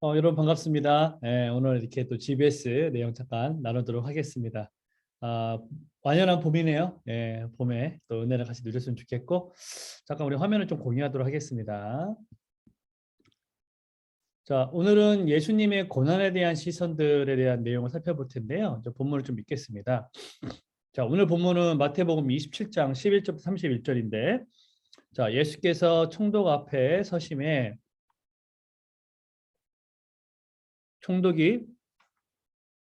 여러분 반갑습니다. 오늘 이렇게 또 GBS 내용 잠깐 나누도록 하겠습니다. 아, 완연한 봄이네요. 봄에 또 은혜를 같이 누렸으면 좋겠고, 잠깐 우리 화면을 좀 공유하도록 하겠습니다. 자, 오늘은 예수님의 고난에 대한 시선들에 대한 내용을 살펴볼 텐데요. 본문을 좀 읽겠습니다. 자, 오늘 본문은 마태복음 27장 11절부터 31절인데, 자, 예수께서 총독 앞에 서심에 총독이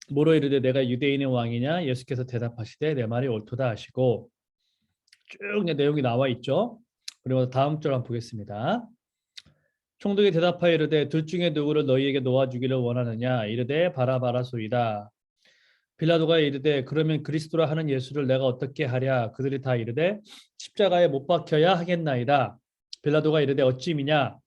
모로 이르되 내가 유대인의 왕이냐? 예수께서 대답하시되 내 말이 옳도다 하시고, 쭉 내용이 나와 있죠. 그리고 다음 절 한번 보겠습니다. 총독이 대답하여 이르되 둘 중에 누구를 너희에게 놓아주기를 원하느냐? 이르되 바라바라소이다. 빌라도가 이르되 그러면 그리스도라 하는 예수를 내가 어떻게 하랴? 그들이 다 이르되 십자가에 못 박혀야 하겠나이다. 빌라도가 이르되 어찌미냐?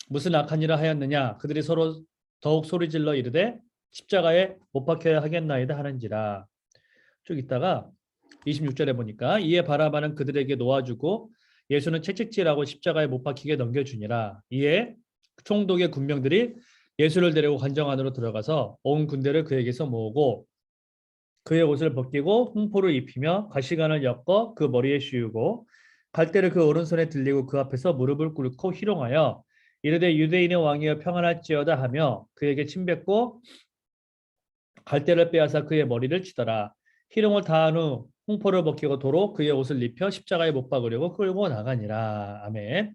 무슨 악한 일을 하였느냐? 그들이 서로 더욱 소리질러 이르되 십자가에 못 박혀야 하겠나이다 하는지라. 쭉 있다가 26절에 보니까 이에 바라바는 그들에게 놓아주고 예수는 채찍질하고 십자가에 못 박히게 넘겨주니라. 이에 총독의 군병들이 예수를 데리고 관정 안으로 들어가서 온 군대를 그에게서 모으고 그의 옷을 벗기고 홍포를 입히며 가시관을 엮어 그 머리에 씌우고 갈대를 그 오른손에 들리고 그 앞에서 무릎을 꿇고 희롱하여 이르되 유대인의 왕이여 평안할지어다 하며 그에게 침뱉고 갈대를 빼앗아 그의 머리를 치더라. 희롱을 다한 후 홍포를 벗기고 도로 그의 옷을 입혀 십자가에 못 박으려고 끌고 나가니라. 아멘.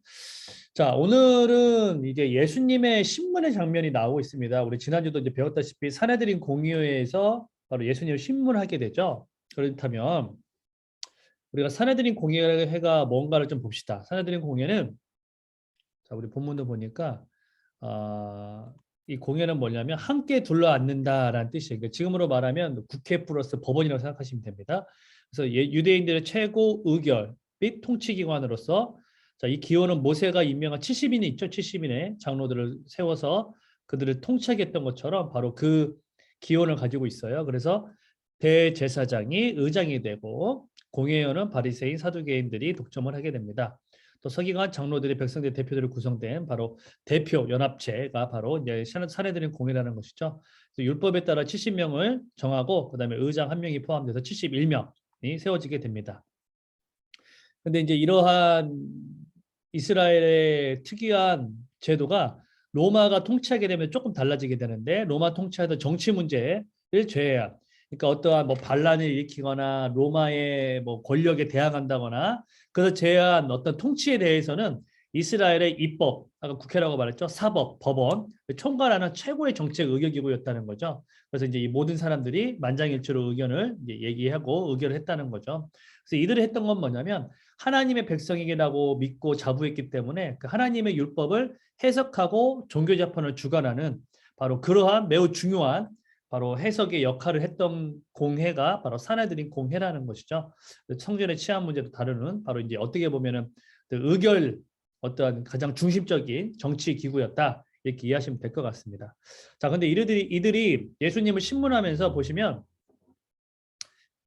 자, 오늘은 이제 예수님의 신문의 장면이 나오고 있습니다. 우리 지난주도 이제 배웠다시피 산헤드린 공의회에서 바로 예수님을 신문하게 되죠. 그렇다면 우리가 산헤드린 공의회가 뭔가를 좀 봅시다. 산헤드린 공의회는 자, 우리 본문도 보니까 이 공회는 뭐냐면 함께 둘러앉는다라는 뜻이에요. 그러니까 지금으로 말하면 국회 플러스 법원이라고 생각하시면 됩니다. 그래서 유대인들의 최고 의결 및 통치기관으로서 자, 이 기호는 모세가 임명한 70인이 있죠. 70인의 장로들을 세워서 그들을 통치하게 했던 것처럼 바로 그 기원을 가지고 있어요. 그래서 대제사장이 의장이 되고 공회의원은 바리새인 사두개인들이 독점을 하게 됩니다. 또 서기관 장로들이 백성들 대표들을 구성된 바로 대표 연합체가 바로 이제 산헤드린 공회라는 것이죠. 율법에 따라 70명을 정하고 그다음에 의장 한 명이 포함돼서 71명이 세워지게 됩니다. 근데 이제 이러한 이스라엘의 특이한 제도가 로마가 통치하게 되면 조금 달라지게 되는데 로마 통치하던 정치 문제를 제외한 그러니까 어떠한 뭐 반란을 일으키거나 로마의 뭐 권력에 대항한다거나 그래서 제외한 어떤 통치에 대해서는 이스라엘의 입법, 아까 국회라고 말했죠. 사법, 법원, 총괄하는 최고의 정책 의결기구였다는 거죠. 그래서 이제 이 모든 사람들이 만장일치로 의견을 이제 얘기하고 의결을 했다는 거죠. 그래서 이들이 했던 건 뭐냐면 하나님의 백성이라고 믿고 자부했기 때문에 그 하나님의 율법을 해석하고 종교 재판을 주관하는 바로 그러한 매우 중요한 바로 해석의 역할을 했던 공회가 바로 산헤드린 공회라는 것이죠. 성전의 치안 문제도 다루는 바로 이제 어떻게 보면은 그 의결 어떠한 가장 중심적인 정치 기구였다 이렇게 이해하시면 될 것 같습니다. 자, 근데 이들이 예수님을 신문하면서 보시면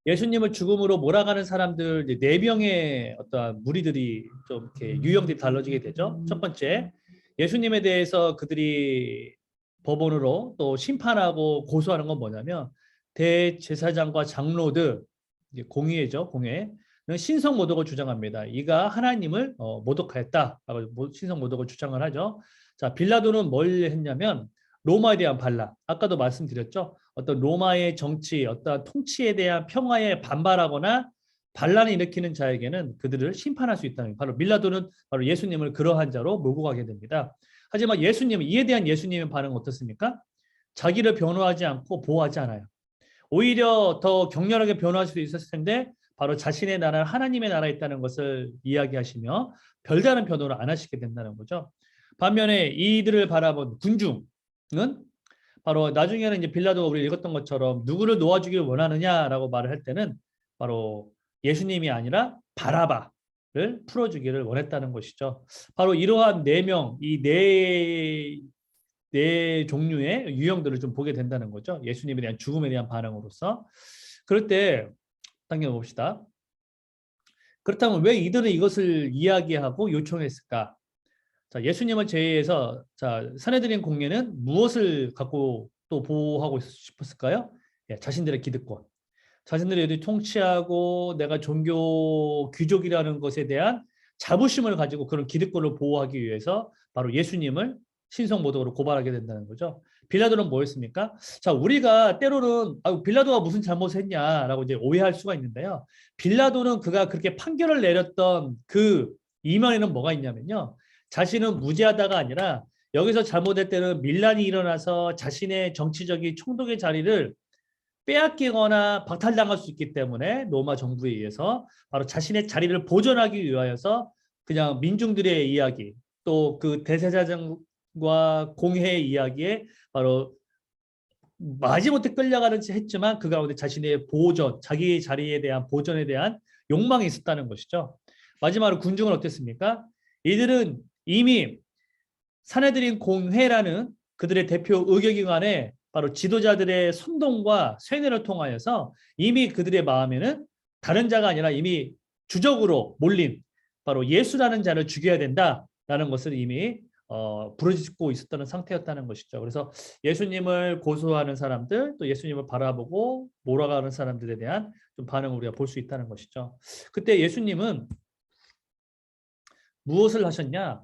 예수님을 죽음으로 몰아가는 사람들 네 명의 어떤 무리들이 좀 이렇게 유형들이 달라지게 되죠. 첫 번째, 예수님에 대해서 그들이 법원으로 또 심판하고 고소하는 건 뭐냐면 대제사장과 장로들 공의회죠, 공회는 신성 모독을 주장합니다. 이가 하나님을 모독하였다라고 신성 모독을 주장을 하죠. 자, 빌라도는 뭘 했냐면 로마에 대한 반란, 아까도 말씀드렸죠. 어떤 로마의 정치, 어떤 통치에 대한 평화에 반발하거나 반란을 일으키는 자에게는 그들을 심판할 수 있다는 바로 밀라도는 바로 예수님을 그러한 자로 몰고 가게 됩니다. 하지만 예수님은 이에 대한 예수님의 반응은 어떻습니까? 자기를 변호하지 않고 보호하지 않아요. 오히려 더 격렬하게 변호할 수도 있었을 텐데 바로 자신의 나라 하나님의 나라에 있다는 것을 이야기하시며 별다른 변호를 안 하시게 된다는 거죠. 반면에 이들을 바라본 군중은 바로 나중에는 이제 빌라도가 우리 읽었던 것처럼 누구를 놓아주기를 원하느냐라고 말을 할 때는 바로 예수님이 아니라 바라바를 풀어주기를 원했다는 것이죠. 바로 이러한 네 명, 이 네 종류의 유형들을 좀 보게 된다는 거죠. 예수님에 대한 죽음에 대한 반응으로서. 그럴 때 당겨봅시다. 그렇다면 왜 이들은 이것을 이야기하고 요청했을까? 자, 예수님을 제외해서 자, 사내들인 공예는 무엇을 갖고 또 보호하고 싶었을까요? 예, 자신들의 기득권. 자신들이 어디 통치하고 내가 종교 귀족이라는 것에 대한 자부심을 가지고 그런 기득권을 보호하기 위해서 바로 예수님을 신성모독으로 고발하게 된다는 거죠. 빌라도는 뭐였습니까? 자, 우리가 때로는 빌라도가 무슨 잘못을 했냐라고 이제 오해할 수가 있는데요. 빌라도는 그가 그렇게 판결을 내렸던 그 이면에는 뭐가 있냐면요. 자신은 무죄하다가 아니라 여기서 잘못할 때는 밀란이 일어나서 자신의 정치적인 총독의 자리를 빼앗기거나 박탈당할 수 있기 때문에 로마 정부에 의해서 바로 자신의 자리를 보존하기 위하여서 그냥 민중들의 이야기 또 그 대제사장과 공회의 이야기에 바로 마지못해 끌려가는 지 했지만 그 가운데 자신의 보존, 자기 자리에 대한 보존에 대한 욕망이 있었다는 것이죠. 마지막으로 군중은 어땠습니까? 이들은 이미 사내들인 공회라는 그들의 대표 의결기관에 바로 지도자들의 선동과 쇠뇌를 통하여서 이미 그들의 마음에는 다른 자가 아니라 이미 주적으로 몰린 바로 예수라는 자를 죽여야 된다라는 것을 이미 부르짖고 있었다는 상태였다는 것이죠. 그래서 예수님을 고소하는 사람들 또 예수님을 바라보고 몰아가는 사람들에 대한 좀 반응을 우리가 볼 수 있다는 것이죠. 그때 예수님은 무엇을 하셨냐?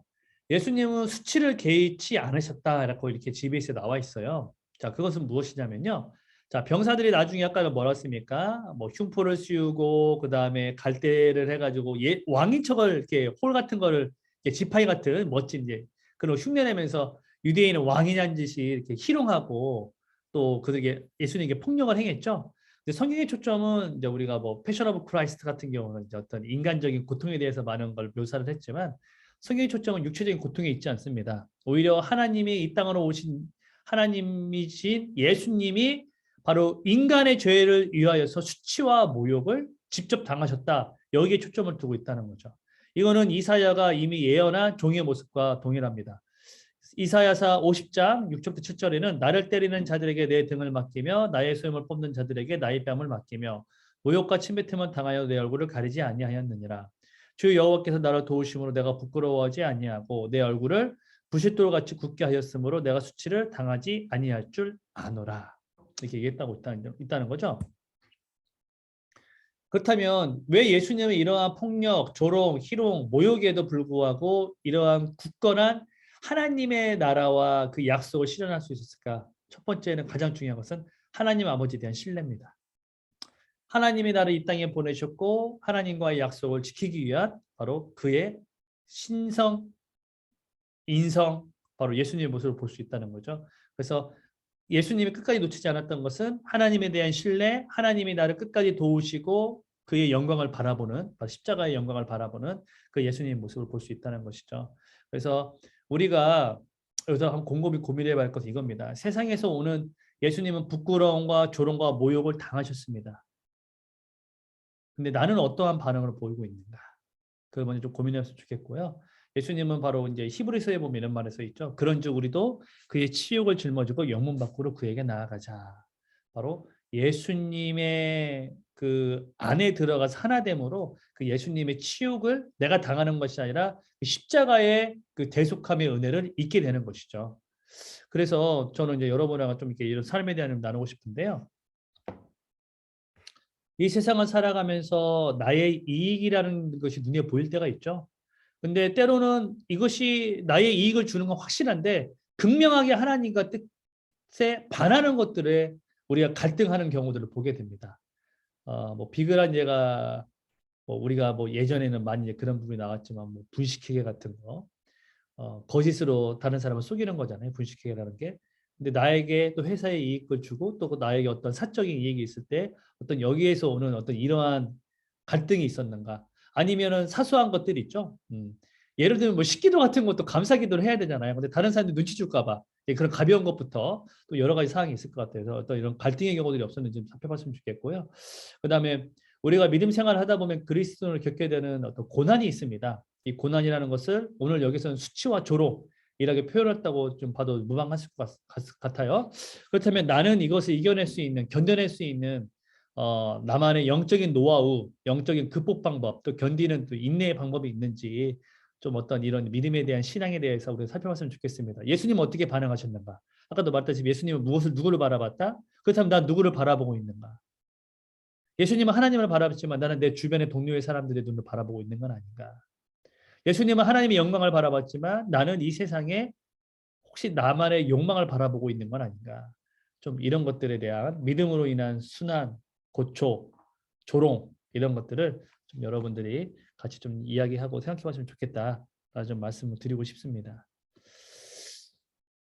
예수님은 수치를 개의치 않으셨다라고 이렇게 GBS에 나와 있어요. 자, 그것은 무엇이냐면요. 자, 병사들이 나중에 아까 뭐라 했습니까? 뭐 흉포를 씌우고 그 다음에 갈대를 해가지고 왕인 척을 이렇게 홀 같은 거를 이렇게 지팡이 같은 멋진 이제 그런 흉내내면서 유대인은 왕이냐는 듯이 이렇게 희롱하고 또 그들에게 예수님에게 폭력을 행했죠. 근데 성경의 초점은 이제 우리가 뭐 패션 오브 크라이스트 같은 경우는 이제 어떤 인간적인 고통에 대해서 많은 걸 묘사를 했지만 성경의 초점은 육체적인 고통에 있지 않습니다. 오히려 하나님이 이 땅으로 오신 하나님이신 예수님이 바로 인간의 죄를 위하여서 수치와 모욕을 직접 당하셨다. 여기에 초점을 두고 있다는 거죠. 이거는 이사야가 이미 예언한 종의 모습과 동일합니다. 이사야서 50장 6절부터 7절에는 나를 때리는 자들에게 내 등을 맡기며 나의 소염을 뽑는 자들에게 나의 뺨을 맡기며 모욕과 침뱉음을 당하여 내 얼굴을 가리지 아니하였느니라. 주 여호와께서 나를 도우심으로 내가 부끄러워하지 아니하고 내 얼굴을 부싯돌 같이 굳게 하였으므로 내가 수치를 당하지 아니할 줄 아노라. 이렇게 얘기했다고 있다는 거죠. 그렇다면 왜 예수님은 이러한 폭력, 조롱, 희롱, 모욕에도 불구하고 이러한 굳건한 하나님의 나라와 그 약속을 실현할 수 있었을까? 첫 번째는 가장 중요한 것은 하나님 아버지에 대한 신뢰입니다. 하나님이 나를 이 땅에 보내셨고 하나님과의 약속을 지키기 위한 바로 그의 신성, 인성, 바로 예수님의 모습을 볼 수 있다는 거죠. 그래서 예수님이 끝까지 놓치지 않았던 것은 하나님에 대한 신뢰, 하나님이 나를 끝까지 도우시고 그의 영광을 바라보는, 십자가의 영광을 바라보는 그 예수님의 모습을 볼 수 있다는 것이죠. 그래서 우리가 여기서 한번 곰곰이 고민해 볼 것은 이겁니다. 세상에서 오는 예수님은 부끄러움과 조롱과 모욕을 당하셨습니다. 근데 나는 어떠한 반응을 보이고 있는가? 그걸 먼저 좀 고민했으면 좋겠고요. 예수님은 바로 이제 히브리서에 보면 이런 말이 써 있죠. 그런즉 우리도 그의 치욕을 짊어지고 영문 밖으로 그에게 나아가자. 바로 예수님의 그 안에 들어가서 하나됨으로 그 예수님의 치욕을 내가 당하는 것이 아니라 그 십자가의 그 대속함의 은혜를 잊게 되는 것이죠. 그래서 저는 이제 여러분하고 좀 이렇게 이런 삶에 대한 나누고 싶은데요. 이 세상을 살아가면서 나의 이익이라는 것이 눈에 보일 때가 있죠. 근데 때로는 이것이 나의 이익을 주는 건 확실한데 극명하게 하나님과 뜻에 반하는 것들에 우리가 갈등하는 경우들을 보게 됩니다. 뭐 비근한 예가 뭐 우리가 뭐 예전에는 많이 그런 부분이 나왔지만 뭐 분식회계 같은 거 거짓으로 다른 사람을 속이는 거잖아요. 분식회계라는 게. 근데 나에게 또 회사에 이익을 주고 또 나에게 어떤 사적인 이익이 있을 때 어떤 여기에서 오는 어떤 이러한 갈등이 있었는가? 아니면은 사소한 것들이 있죠. 예를 들면 뭐 식기도 같은 것도 감사기도를 해야 되잖아요. 근데 다른 사람들이 눈치 줄까 봐 그런 가벼운 것부터 또 여러 가지 사항이 있을 것 같아서 어떤 이런 갈등의 경우들이 없었는지 좀 살펴봤으면 좋겠고요. 그다음에 우리가 믿음 생활을 하다 보면 그리스도인을 겪게 되는 어떤 고난이 있습니다. 이 고난이라는 것을 오늘 여기서는 수치와 조롱 이렇게 표현했다고 좀 봐도 무방할 것 같아요. 그렇다면 나는 이것을 이겨낼 수 있는, 견뎌낼 수 있는 나만의 영적인 노하우, 영적인 극복 방법, 또 견디는 또 인내의 방법이 있는지 좀 어떤 이런 믿음에 대한 신앙에 대해서 우리가 살펴봤으면 좋겠습니다. 예수님은 어떻게 반응하셨는가? 아까도 말했다시피 예수님은 누구를 바라봤다? 그렇다면 난 누구를 바라보고 있는가? 예수님은 하나님을 바라봤지만 나는 내 주변의 동료의 사람들의 눈을 바라보고 있는 건 아닌가? 예수님은 하나님의 영광을 바라봤지만 나는 이 세상에 혹시 나만의 욕망을 바라보고 있는 건 아닌가? 좀 이런 것들에 대한 믿음으로 인한 순환, 고초, 조롱 이런 것들을 좀 여러분들이 같이 좀 이야기하고 생각해 봤으면 좋겠다. 좀 말씀을 드리고 싶습니다.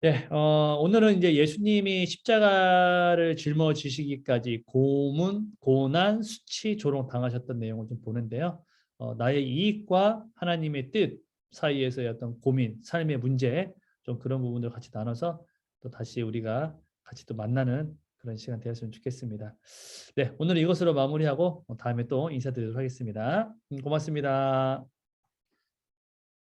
네, 오늘은 이제 예수님이 십자가를 짊어지시기까지 고문, 고난, 수치, 조롱 당하셨던 내용을 좀 보는데요. 나의 이익과 하나님의 뜻 사이에서의 어떤 고민, 삶의 문제, 좀 그런 부분들 같이 나눠서 또 다시 우리가 같이 또 만나는 그런 시간 되었으면 좋겠습니다. 네, 오늘 이것으로 마무리하고 다음에 또 인사드리도록 하겠습니다. 고맙습니다.